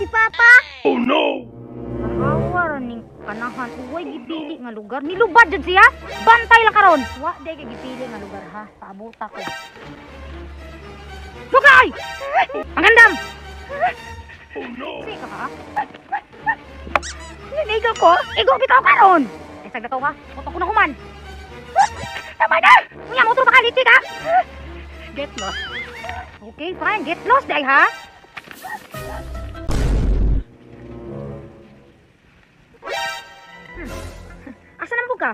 si Papa. Oh no! Awa ning kanahan uway gipili nga lugar. Nilubad jud siya. Bantay lang karon. Wa day kay gipili nga lugar ha. Paabota ko. Lugay! Ang gandam! Oh no! Sika ka? Ninigaw ko? Igo bitaw karon. Ay sagda ka. Moto ko na human. Tama na! Unya motor baka litik ha. Get lost. Okay, fine. Get lost day ha. Asa naman ka?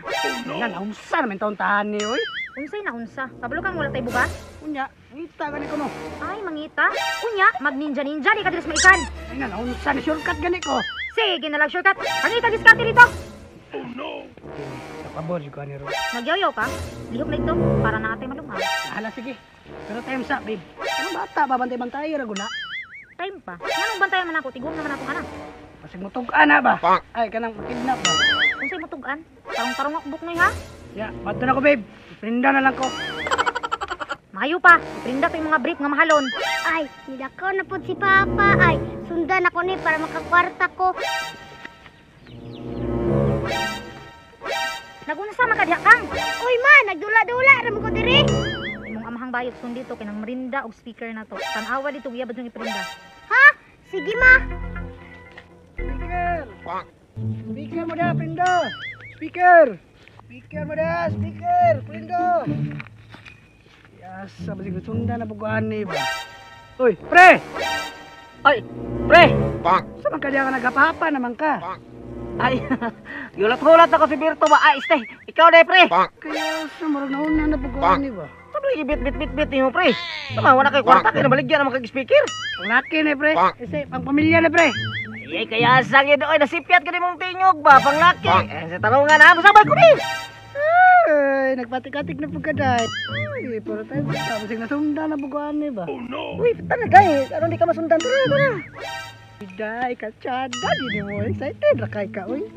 Naunsa naman taon tahan ni oy. Unsay na unsa? Kabalo kang wala tay bugas? Unya, ngita gani ko no. Ay, mangita. Unya, mag ninja di ka diris maikan. Ay naunsa ni shortcut gani ko. Sige, nalag shortcut. Mangita diskarte dito. Oh no! Kapabor ko ni ro. Magyayaw ka? Lihok na ito para na atay malungaw. Hala sige. Pero time sa babe. Ano bata babantay-bantay ra guna. Time pa. Nganong bantayan man ako? Tigom naman akong anak. Pasig mo tug-an na ba? Ay kanang makidnap ba. Unsay matugan? Tarong-tarong akbok noy ha? Ya, bato na ko babe. Prinda na lang ko. Mayo pa. Iprinda ko yung mga brief nga mahalon. Ay, nilakaw na po si Papa. Ay, sundan ako ni para makakwarta ko. Nagunsa makadya kang. Uy ma, nagdula-dula ram ko diri. Imong amahang bayot sun dito kinang merinda og speaker na to. Tanawa dito giyabad yung iprinda. Ha? Sige ma. Speaker. Speaker mo dah prinda. Speaker. Speaker mo dah, speaker. Prinda. Yasa basig sundan na bugaan ni ba. Uy, pre. Ay, pre. Sa man kadiya ka nagapapa naman ka. Ay, gulat-gulat ako si Birto ba? Ay, stay. Ikaw na, pre. Kaya sa marag na una na bugaan ni ba. Sabi, bit mo, pre. Tama, wala kay kwarta. Kaya nabaligyan naman kag-speaker. Ang laki ni pre. Kasi pang pamilya na pre. Ay, kaya sang yun. Ay, nasipyat ka rin mong tingog ba? Pang laki. Eh, sa talungan na. Masabay ko, pre. Ay, nagpatik-atik na pagkaday. Ay, pero tayo sa basig nasundan na bugaan ni ba. Oh no! Uy, talaga eh. Ano di ka masundan? Tara. Day, katsada, di mo excited rakay ka, uy.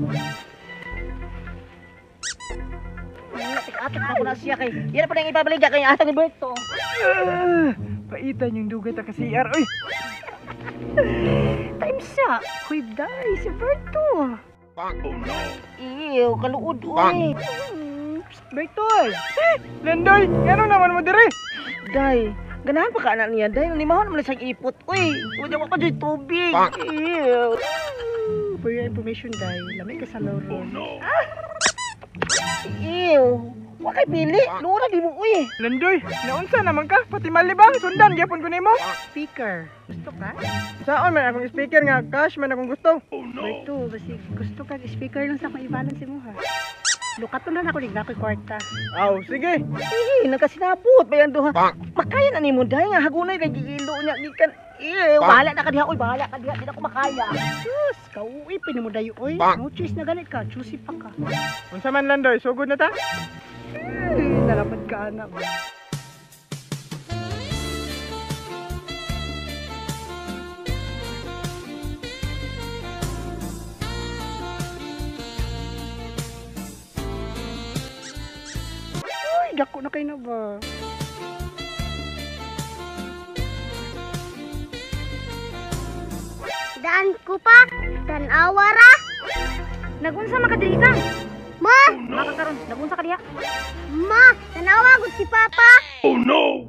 Atik ako na siya kay. Yan pa na yung ipabaligya kay ata ni Berto. Paitan yung dugay ta ka CR, uy. Time sa, kuy day, si Berto. Oh no! Iyo, kaluod, uy. Berto, Landoy, ano naman mo dire? Day, ganahan pa ka anak niya, Day. Nanimahon naman siyang ipot, uy. Huwag ako dyan tubig. Iyo. For your information, day, lamig ka sa loro. Oh no! Iyo. Huwag kay pili. Lura di mo, uy. Landoy, naunsa naman ka? Pati malibang, sundan, gyapon ko nimo. Speaker, gusto ka? Saan man akong speaker nga, cash man akong gusto. Oh no! Berto, basi gusto ka speaker lang sa akong i-balance mo ha. Lukaton na ako, ligna ko kwarta. Aw, sige! Nagkasinabot ba yan doha? Makaya na ni mo, Day. Nga hagunay, nag-iilo niya. Gikan. Iyo, bahala na ka diha, uy. Bahala ka diha. Di na ko makaya. Sus, kauwi, pinimudayo, oy. No choice na ganit ka, choosy pa ka. Unsa man Landoy, sugod na ta? Nalapad ka, anak. Uy, dako na kayo na ba? Daan ko pa. Tanawa ra. Nagunsa makadiri kang. Ma, Makakaron, nagunsa ka diha. ma, tanawa gud si Papa. Oh no!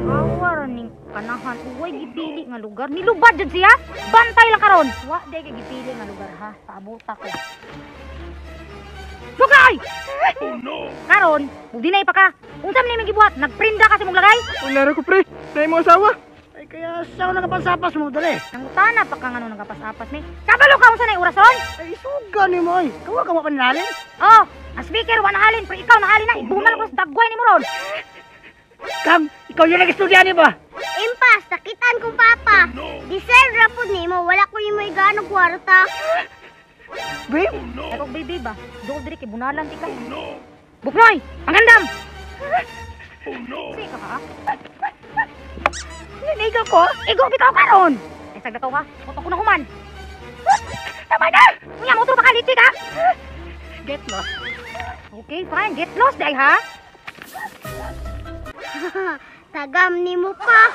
Awa ning kanahan uway gipili nga lugar. Nilubad jud siya. Bantay lang karon. Wa day kay gipili nga lugar ha. Paabota ko. Lugay! Oh no! Karon, mugdinay pa ka. Unsa man imong gibuhat? Nagprinda ka sa mong lagay? Unara ko, pre. Dahil mo asawa. Ay, kaya saan nakapansapas mo, dali? Nangutana pa ka nga nung nagapas-apas ni. Kabalo ka unsa nay orason? Ay, suga ni mo, ay. Kawa ka mapanalin. Oh, ang speaker wa nahalin pero ikaw nahalin na. Ibunal ko sa dagway ni mo ron. Kam, ikaw yung nag-estudya ni ba? Impas, sakitan ko Papa. Deserve ra pud nimo, wala ko imo igano kwarta. Babe? Ay kog baby ba? Dool diri kay bunalan ti ka. Oh no! Buknoy, ang gandam. Oh no! Sika ka? Ninigaw ko? Igo bitaw karon. Ay sagda ka. Moto ko na human. Tama na. Unya motor baka litik ha. Get lost. Okay, fine. Get lost day ha. Tagam nimo pa.